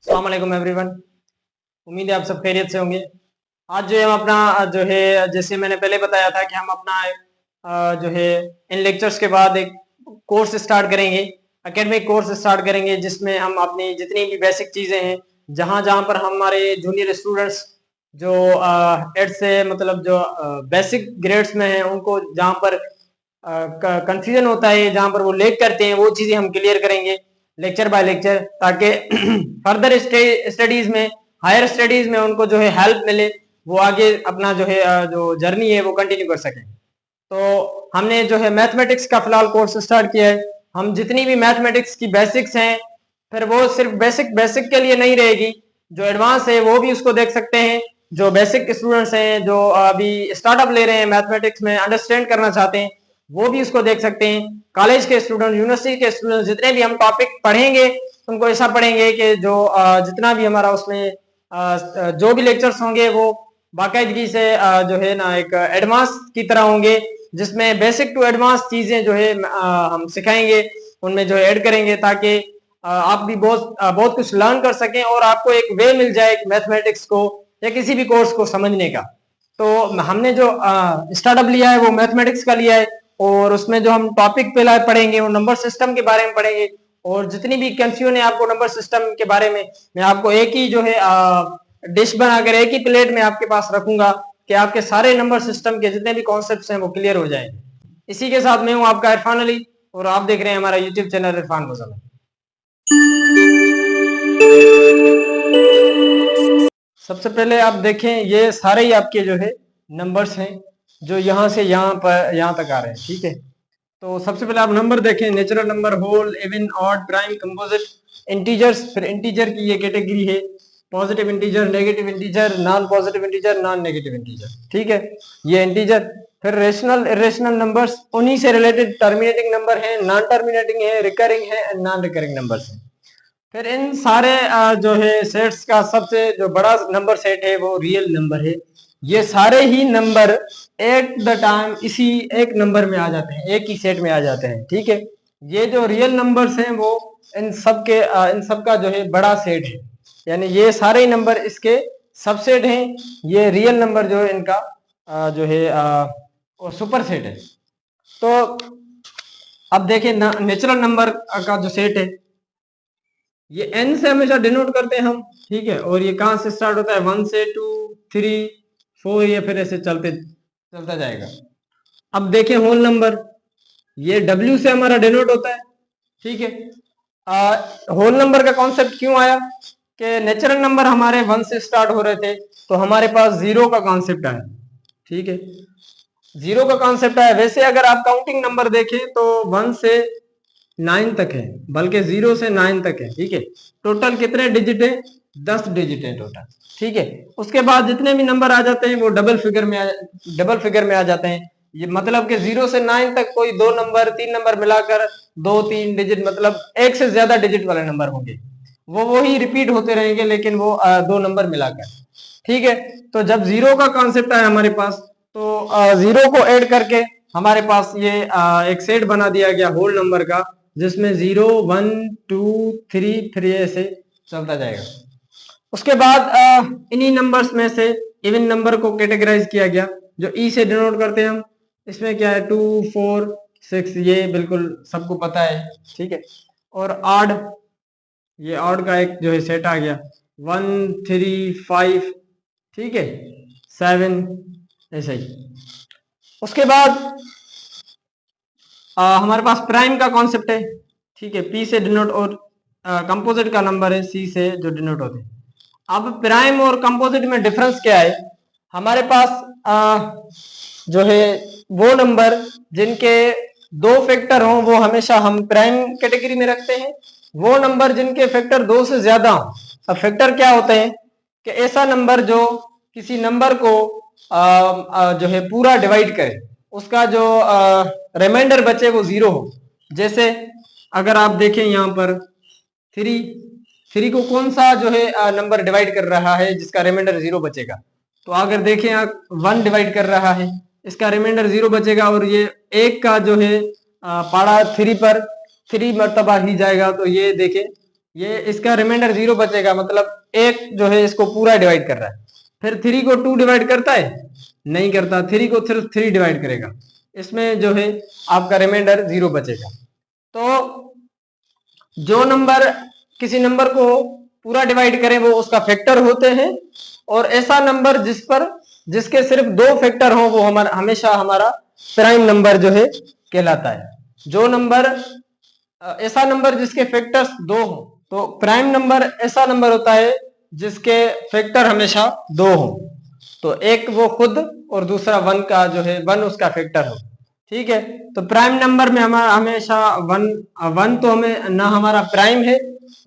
अस्सलाम वालेकुम एवरीवन। उम्मीद है आप सब खैरियत से होंगे। आज जो है हम अपना जो है जैसे मैंने पहले बताया था कि हम अपना जो है इन लेक्चर्स के बाद एक कोर्स स्टार्ट करेंगे, एकेडमिक कोर्स स्टार्ट करेंगे, जिसमें हम अपनी जितनी भी बेसिक चीज़ें हैं, जहाँ जहाँ पर हमारे जूनियर स्टूडेंट्स जो 8 से मतलब जो बेसिक ग्रेड्स में हैं, उनको जहाँ पर कंफ्यूजन होता है, जहाँ पर वो लेट करते हैं, वो चीज़ें हम क्लियर करेंगे लेक्चर बाय लेक्चर, ताकि फर्दर स्टडीज में, हायर स्टडीज में उनको जो है हेल्प मिले, वो आगे अपना जो है जो जर्नी है वो कंटिन्यू कर सकें। तो हमने जो है मैथमेटिक्स का फिलहाल कोर्स स्टार्ट किया है। हम जितनी भी मैथमेटिक्स की बेसिक्स हैं, फिर वो सिर्फ बेसिक बेसिक के लिए नहीं रहेगी, जो एडवांस है वो भी उसको देख सकते हैं। जो बेसिक स्टूडेंट्स हैं, जो अभी स्टार्टअप ले रहे हैं मैथमेटिक्स में, अंडरस्टैंड करना चाहते हैं, वो भी उसको देख सकते हैं। कॉलेज के स्टूडेंट, यूनिवर्सिटी के स्टूडेंट, जितने भी हम टॉपिक पढ़ेंगे उनको ऐसा पढ़ेंगे कि जो जितना भी हमारा उसमें जो भी लेक्चर्स होंगे वो बाकायदगी से जो है ना एक एडवांस की तरह होंगे, जिसमें बेसिक टू एडवांस चीजें जो है हम सिखाएंगे, उनमें जो है ऐड करेंगे, ताकि आप भी बहुत कुछ लर्न कर सकें और आपको एक वे मिल जाए मैथमेटिक्स को या किसी भी कोर्स को समझने का। तो हमने जो स्टार्टअप लिया है वो मैथमेटिक्स का लिया है, और उसमें जो हम टॉपिक पहला पढ़ेंगे वो नंबर सिस्टम के बारे में पढ़ेंगे। और जितनी भी कंफ्यूजन है आपको नंबर सिस्टम के बारे में, मैं आपको एक ही जो है डिश बनाकर एक ही प्लेट में आपके पास रखूंगा कि आपके सारे नंबर सिस्टम के जितने भी कॉन्सेप्ट्स हैं वो क्लियर हो जाएंगे। इसी के साथ मैं हूं आपका इरफान अली, और आप देख रहे हैं हमारा यूट्यूब चैनल इरफान फजल। सबसे पहले आप देखें, ये सारे ही आपके जो है नंबर्स हैं जो यहाँ से यहाँ पर यहाँ तक आ रहे हैं, ठीक है। तो सबसे पहले आप नंबर देखें, natural number, whole, even, odd, prime, composite, integers. फिर इंटीजर की ये कैटेगरी है, positive integer, negative integer, non positive integer, non negative integer, ठीक है, ये इंटीजर। फिर रेशनल, इरेशनल नंबर्स, उन्हीं से रिलेटेड टर्मिनेटिंग नंबर है, नॉन टर्मिनेटिंग है, रिकरिंग है एंड नॉन रिकरिंग नंबर्स है। फिर इन सारे जो है सेट्स का सबसे जो बड़ा नंबर सेट है वो रियल नंबर है। ये सारे ही नंबर एट द टाइम इसी एक नंबर में आ जाते हैं, एक ही सेट में आ जाते हैं, ठीक है। ये जो रियल नंबर्स हैं वो इन सब के इन सब का जो है बड़ा सेट है, यानी ये सारे ही नंबर इसके सबसेट हैं। ये रियल नंबर जो है इनका जो है सुपर सेट है। तो अब देखिए नेचुरल नंबर का जो सेट है, ये n से हमेशा डिनोट करते हैं हम, ठीक है। और ये कहां से स्टार्ट होता है, 1 से 2, 3, 4, या फिर ऐसे चलता जाएगा। अब देखें होल नंबर, ये w से हमारा डिनोट होता है, ठीक है। होल नंबर का कॉन्सेप्ट क्यों आया कि नेचुरल नंबर हमारे 1 से स्टार्ट हो रहे थे, तो हमारे पास जीरो का कॉन्सेप्ट आया, ठीक है। जीरो का कॉन्सेप्ट आया। वैसे अगर आप काउंटिंग नंबर देखें तो 1 से 9 तक है, बल्कि 0 से 9 तक है, ठीक है। टोटल कितने डिजिट है, 10 डिजिट है टोटल, ठीक है। उसके बाद जितने भी नंबर आ जाते हैं वो डबल फिगर में आ जाते हैं। ये मतलब कि 0 से 9 तक कोई 2 नंबर 3 नंबर मिलाकर 2-3 डिजिट, मतलब एक से ज्यादा डिजिट वाले नंबर होंगे, वो ही रिपीट होते रहेंगे, लेकिन वो 2 नंबर मिलाकर, ठीक है। तो जब जीरो का कॉन्सेप्ट आया हमारे पास, तो जीरो को ऐड करके हमारे पास ये एक सेट बना दिया गया होल नंबर का, जिसमें 0, 1, 2, 3 फिर ऐसे चलता जाएगा। उसके बाद इन्हीं नंबर्स में से इवन नंबर को कैटेगराइज किया गया, जो ई से डिनोट करते हैं हम। इसमें क्या है, 2, 4, 6, ये बिल्कुल सबको पता है, ठीक है। और ऑड, ये ऑड का एक जो है सेट आ गया, 1, 3, 5, ठीक है, 7, ऐसे ही। उसके बाद हमारे पास प्राइम का कॉन्सेप्ट है, ठीक है, पी से डिनोट, और कंपोजिट का नंबर है सी से जो डिनोट होते हैं। अब प्राइम और कंपोजिट में डिफरेंस क्या है, हमारे पास जो है वो नंबर जिनके 2 फैक्टर हों वो हमेशा हम प्राइम कैटेगरी में रखते हैं। वो नंबर जिनके फैक्टर 2 से ज्यादा हों, अब फैक्टर क्या होते हैं कि ऐसा नंबर जो किसी नंबर को जो है पूरा डिवाइड करे, उसका जो रिमाइंडर बचे वो 0 हो। जैसे अगर आप देखें यहाँ पर 3 को कौन सा जो है नंबर डिवाइड कर रहा है जिसका रिमाइंडर 0 बचेगा, तो अगर देखें आप 1 डिवाइड कर रहा है, इसका रिमाइंडर 0 बचेगा, और ये 1 का जो है पाड़ा 3 पर 3 मरतबा ही जाएगा, तो ये देखें ये इसका रिमाइंडर 0 बचेगा, मतलब 1 जो है इसको पूरा डिवाइड कर रहा है। फिर 3 को 2 डिवाइड करता है? नहीं करता, 3 को सिर्फ 3 डिवाइड करेगा। इसमें जो है आपका रिमाइंडर 0 बचेगा। तो जो नंबर किसी नंबर को पूरा डिवाइड करें वो उसका फैक्टर होते हैं, और ऐसा नंबर जिसके सिर्फ 2 फैक्टर हो वो हमेशा हमारा प्राइम नंबर जो है कहलाता है। जो नंबर ऐसा नंबर जिसके फैक्टर्स 2 हो, तो प्राइम नंबर ऐसा नंबर होता है जिसके फैक्टर हमेशा 2 हो। तो एक वो खुद और दूसरा 1 का जो है 1 उसका फैक्टर हो। ठीक है, तो प्राइम नंबर में हमारा हमेशा 1 तो हमें ना हमारा प्राइम है,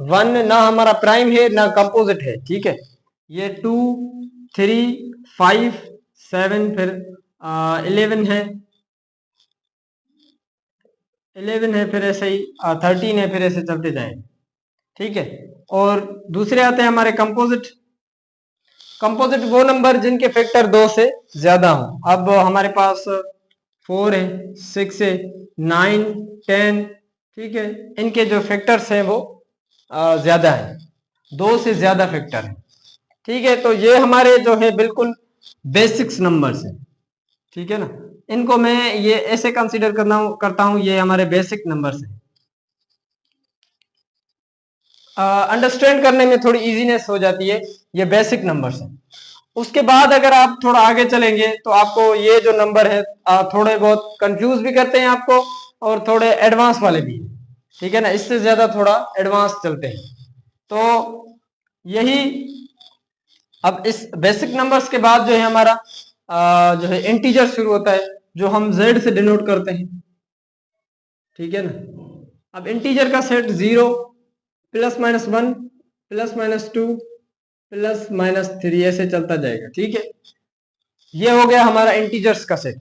1 ना हमारा प्राइम है ना कंपोजिट है। ठीक है, ये 2 3 5 7 फिर 11 है, 11 है, फिर ऐसे ही 13 है, फिर ऐसे चलते जाए। ठीक है, और दूसरे आते हैं हमारे कंपोजिट। कंपोजिट वो नंबर जिनके फैक्टर 2 से ज्यादा हो। अब हमारे पास 4 है, 6 है, 9 10। ठीक है, इनके जो फैक्टर्स हैं वो ज्यादा है, 2 से ज्यादा फैक्टर है। ठीक है, तो ये हमारे जो है बिल्कुल बेसिक्स नंबर्स हैं। ठीक है ना, इनको मैं ये ऐसे कंसीडर करता हूं ये हमारे बेसिक नंबर्स हैं। अंडरस्टैंड करने में थोड़ी इजीनेस हो जाती है, ये बेसिक नंबर्स हैं। उसके बाद अगर आप थोड़ा आगे चलेंगे तो आपको ये जो नंबर है थोड़े बहुत कंफ्यूज भी करते हैं आपको, और थोड़े एडवांस वाले भी हैं। ठीक है ना, इससे ज्यादा थोड़ा एडवांस चलते हैं। तो यही, अब इस बेसिक नंबर्स के बाद जो है हमारा जो है इंटीजर शुरू होता है, जो हम z से डिनोट करते हैं। ठीक है ना, अब इंटीजर का सेट 0 +-1 +-2 +-3 ऐसे चलता जाएगा। ठीक है, ये हो गया हमारा इंटीजर्स का सेट।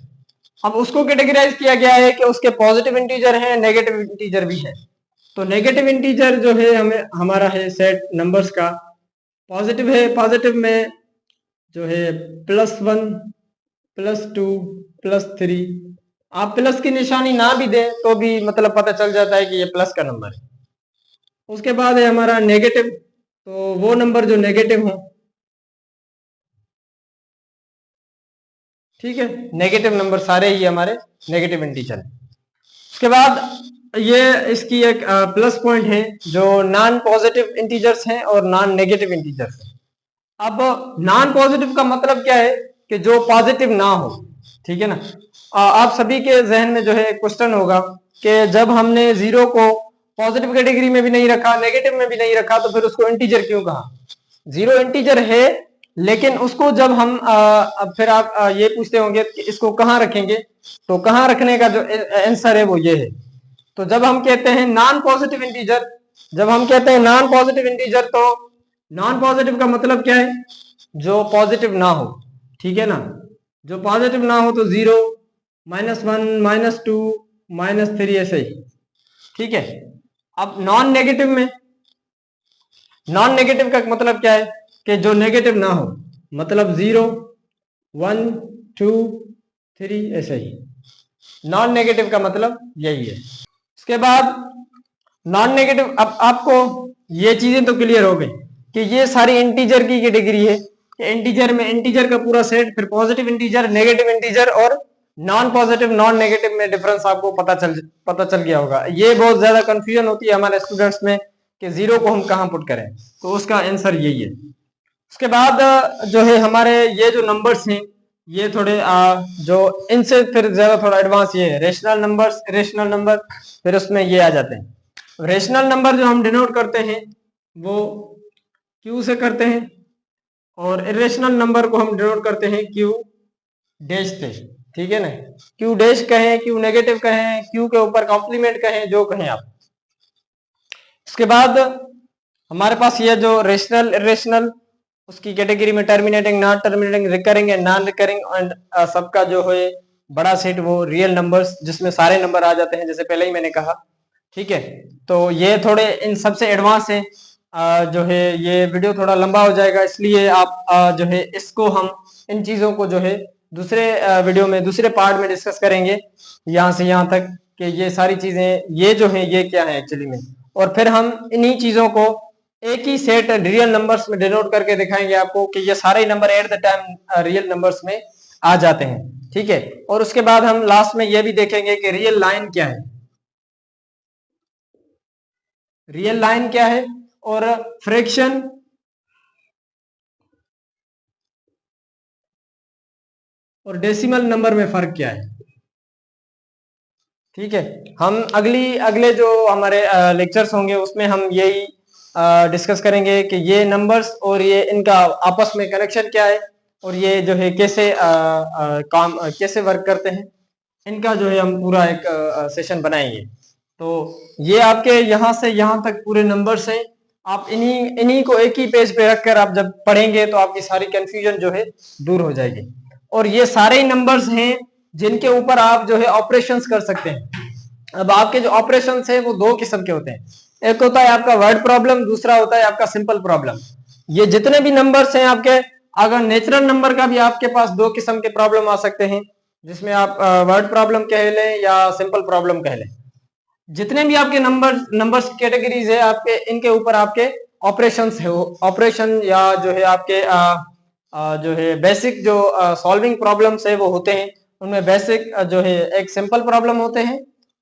अब उसको कैटेगराइज किया गया है कि उसके पॉजिटिव इंटीजर हैं, नेगेटिव इंटीजर भी है। तो नेगेटिव इंटीजर जो है हमें हमारा है सेट नंबर्स का पॉजिटिव है। पॉजिटिव में जो है +1 +2 +3। आप प्लस की निशानी ना भी दें तो भी मतलब पता चल जाता है कि ये प्लस का नंबर है। उसके बाद है हमारा नेगेटिव, तो वो नंबर जो नेगेटिव हो। ठीक है, नेगेटिव नंबर सारे ही हमारे नेगेटिव इंटीजर है। उसके बाद ये इसकी एक प्लस पॉइंट है, जो नॉन पॉजिटिव इंटीजर्स हैं और नॉन नेगेटिव इंटीजर्स हैं। अब नॉन पॉजिटिव का मतलब क्या है कि जो पॉजिटिव ना हो। ठीक है ना, आप सभी के जहन में जो है क्वेश्चन होगा कि जब हमने 0 को पॉजिटिव कैटेगरी में भी नहीं रखा, नेगेटिव में भी नहीं रखा, तो फिर उसको इंटीजर क्यों कहा? 0 इंटीजर है, लेकिन उसको जब हम अब फिर आप ये पूछते होंगे कि इसको कहाँ रखेंगे, तो कहाँ रखने का जो आंसर है वो ये है। तो जब हम कहते हैं नॉन पॉजिटिव इंटीजर, जब हम कहते हैं नॉन पॉजिटिव इंटीजर, तो नॉन पॉजिटिव का मतलब क्या है? जो पॉजिटिव ना हो। ठीक है ना, जो पॉजिटिव ना हो, तो 0 -1 -2 -3 ऐसे ही। ठीक है, अब नॉन नेगेटिव में, नॉन नेगेटिव का मतलब क्या है कि जो नेगेटिव ना हो, मतलब 0 1 2 3 ऐसे ही। नॉन नेगेटिव का मतलब यही है। उसके बाद नॉन नेगेटिव, अब आपको ये चीजें तो क्लियर हो गई कि ये सारी इंटीजर की कैटेगरी है कि इंटीजर में इंटीजर का पूरा सेट, फिर पॉजिटिव इंटीजर, नेगेटिव इंटीजर और नॉन पॉजिटिव नॉन नेगेटिव में डिफरेंस आपको पता चल गया होगा। ये बहुत ज्यादा कंफ्यूजन होती है हमारे स्टूडेंट्स में कि 0 को हम कहाँ पुट करें, तो उसका आंसर यही है। उसके बाद जो है हमारे ये जो नंबर्स हैं, ये थोड़े जो इनसे फिर ज्यादा थोड़ा एडवांस ये है रेशनल नंबर्स, इरेशनल नंबर, फिर उसमें ये आ जाते हैं। रेशनल नंबर जो हम डिनोट करते हैं वो क्यू से करते हैं, और इरेशनल नंबर को हम डिनोट करते हैं क्यू डैश से। ठीक है ना, क्यू डैश कहें, क्यू नेगेटिव कहें, क्यू के ऊपर कॉम्प्लीमेंट कहें, जो कहें आप। उसके बाद हमारे पास ये जो रेशनल इरेशनल, उसकी कैटेगरी में terminating, non terminating, recurring and non recurring, and सबका जो है बड़ा सेट वो रियल नंबर्स, जिसमें सारे नंबर आ जाते हैं, जैसे पहले ही मैंने कहा। ठीक है, तो ये थोड़े इन सबसे एडवांस है। जो है ये वीडियो थोड़ा लंबा हो जाएगा, इसलिए आप जो है इसको हम इन चीजों को जो है दूसरे वीडियो में, दूसरे पार्ट में डिस्कस करेंगे, यहाँ से यहाँ तक कि ये सारी चीजें ये जो है ये क्या है एक्चुअली में। और फिर हम इन्हीं चीजों को एक ही सेट रियल नंबर्स में डिनोट करके दिखाएंगे आपको कि ये सारे number at the time real numbers में आ जाते हैं, ठीक है। और उसके बाद हम लास्ट में ये भी देखेंगे कि रियल लाइन क्या है, रियल लाइन क्या है और फ्रैक्शन और डेसिमल नंबर में फर्क क्या है, ठीक है। हम अगले जो हमारे लेक्चर्स होंगे उसमें हम यही डिस्कस करेंगे कि ये नंबर्स और ये इनका आपस में कनेक्शन क्या है और ये जो है कैसे काम कैसे वर्क करते हैं, इनका जो है हम पूरा एक सेशन बनाएंगे। तो ये आपके यहाँ से यहाँ तक पूरे नंबर्स हैं। आप इन्हीं को एक ही पेज पे रखकर आप जब पढ़ेंगे तो आपकी सारी कंफ्यूजन जो है दूर हो जाएगी। और ये सारे नंबर्स हैं जिनके ऊपर आप जो है ऑपरेशंस कर सकते हैं। अब आपके जो ऑपरेशंस है वो दो किस्म के होते हैं, एक होता है आपका वर्ड प्रॉब्लम, दूसरा होता है आपका सिंपल प्रॉब्लम। ये जितने भी नंबर्स हैं आपके, अगर नेचुरल नंबर का भी आपके पास दो किस्म के प्रॉब्लम आ सकते हैं, जिसमें आप वर्ड प्रॉब्लम कह लें या सिंपल प्रॉब्लम कह लें। जितने भी आपके नंबर्स कैटेगरीज है आपके, इनके ऊपर आपके ऑपरेशंस है, ऑपरेशन या जो है आपके जो है बेसिक जो सॉल्विंग प्रॉब्लम्स है वो होते हैं। उनमें बेसिक जो है एक सिंपल प्रॉब्लम होते हैं,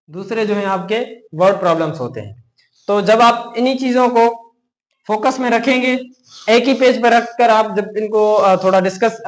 दूसरे जो है आपके वर्ड प्रॉब्लम्स होते हैं। तो जब आप इन्हीं चीजों को फोकस में रखेंगे, एक ही पेज पर रखकर आप जब इनको थोड़ा डिस्कस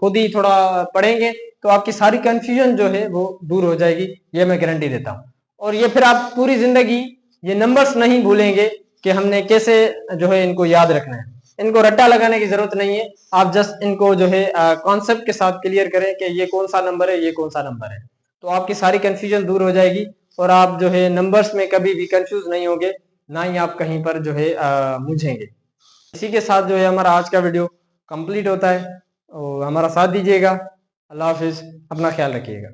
खुद ही थोड़ा पढ़ेंगे तो आपकी सारी कंफ्यूजन जो है वो दूर हो जाएगी, ये मैं गारंटी देता हूँ। और ये फिर आप पूरी जिंदगी ये नंबर्स नहीं भूलेंगे कि हमने कैसे जो है इनको याद रखना है। इनको रट्टा लगाने की जरूरत नहीं है, आप जस्ट इनको जो है कॉन्सेप्ट के साथ क्लियर करें कि ये कौन सा नंबर है, ये कौन सा नंबर है, तो आपकी सारी कंफ्यूजन दूर हो जाएगी और आप जो है नंबर्स में कभी भी कंफ्यूज नहीं होंगे, ना ही आप कहीं पर जो है मुझेंगे। इसी के साथ जो है हमारा आज का वीडियो कंप्लीट होता है और हमारा साथ दीजिएगा। अल्लाह हाफिज, अपना ख्याल रखिएगा।